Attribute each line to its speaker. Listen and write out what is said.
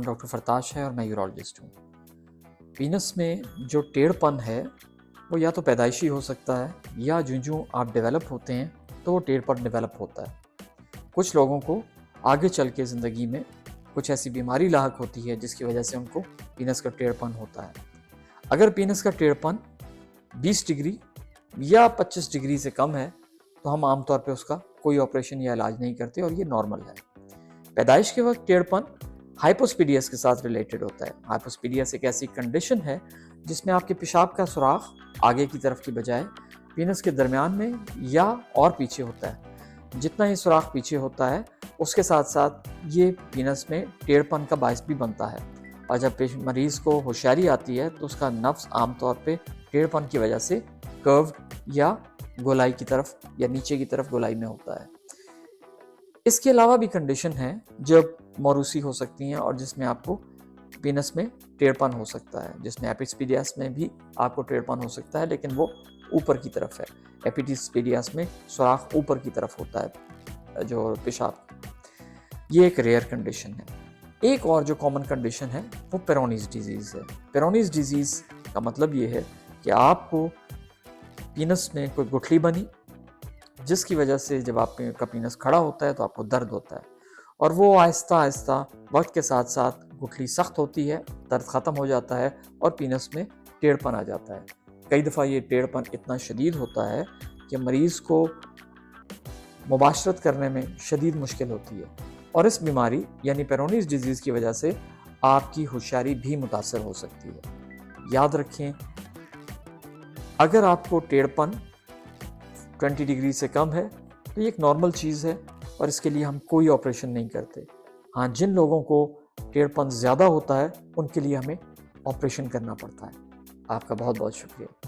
Speaker 1: Doctor फरताश है और मैं यूरोलॉजिस्ट हूँ। पीनस में जो टेढ़पन है वो या तो पैदाइशी हो सकता है या जो आप डेवलप होते हैं तो वो टेढ़पन डेवलप होता है। कुछ लोगों को आगे चल के ज़िंदगी में कुछ ऐसी बीमारी लाहक होती है जिसकी वजह से उनको पीनस का टेढ़पन होता है। अगर पीनस का टेढ़पन 20 डिग्री या 25 डिग्री से कम है तो हम आमतौर पे उसका कोई ऑपरेशन या इलाज नहीं करते और ये नॉर्मल है। पैदाइश के वक्त टेढ़पन हाइपोस्पीडियस के साथ रिलेटेड होता है। हाइपोस्पीडियस एक ऐसी कंडीशन है जिसमें आपके पेशाब का सुराख आगे की तरफ की बजाय पीनस के दरमियान में या और पीछे होता है। जितना ये सुराख पीछे होता है उसके साथ साथ ये पीनस में टेढ़पन का बायस भी बनता है और जब मरीज़ को होशियारी आती है तो उसका नफ्स आमतौर पे टेढ़पन की वजह से कर्व्ड या गोलाई की तरफ या नीचे की तरफ गोलाई में होता है। इसके अलावा भी कंडीशन है जब मोरूसी हो सकती हैं और जिसमें आपको पीनस में टेढ़पन हो सकता है, जिसमें एपिस्पीडियास में भी आपको टेढ़पन हो सकता है लेकिन वो ऊपर की तरफ है। एपिस्पीडियास में सुराख ऊपर की तरफ होता है जो पेशाब। ये एक रेयर कंडीशन है। एक और जो कॉमन कंडीशन है वो पेरोनीज डिजीज़ है। पेरोनीज डिजीज़ का मतलब ये है कि आपको पीनस में कोई गुठली बनी जिसकी वजह से जब आपका पीनस खड़ा होता है तो आपको दर्द होता है और वो आहिस्ता आहिस्ता वक्त के साथ साथ गुठली सख्त होती है, दर्द ख़त्म हो जाता है और पीनस में टेढ़पन आ जाता है। कई दफ़ा ये टेढ़पन इतना शदीद होता है कि मरीज़ को मुबाशरत करने में शदीद मुश्किल होती है और इस बीमारी यानी पेरोनीज डिजीज़ की वजह से आपकी होशियारी भी मुतासर हो सकती है। याद रखें, अगर आपको टेढ़पन 20 डिग्री से कम है तो ये एक नॉर्मल चीज़ है और इसके लिए हम कोई ऑपरेशन नहीं करते। हाँ, जिन लोगों को टेढ़पन ज़्यादा होता है उनके लिए हमें ऑपरेशन करना पड़ता है। आपका बहुत बहुत शुक्रिया।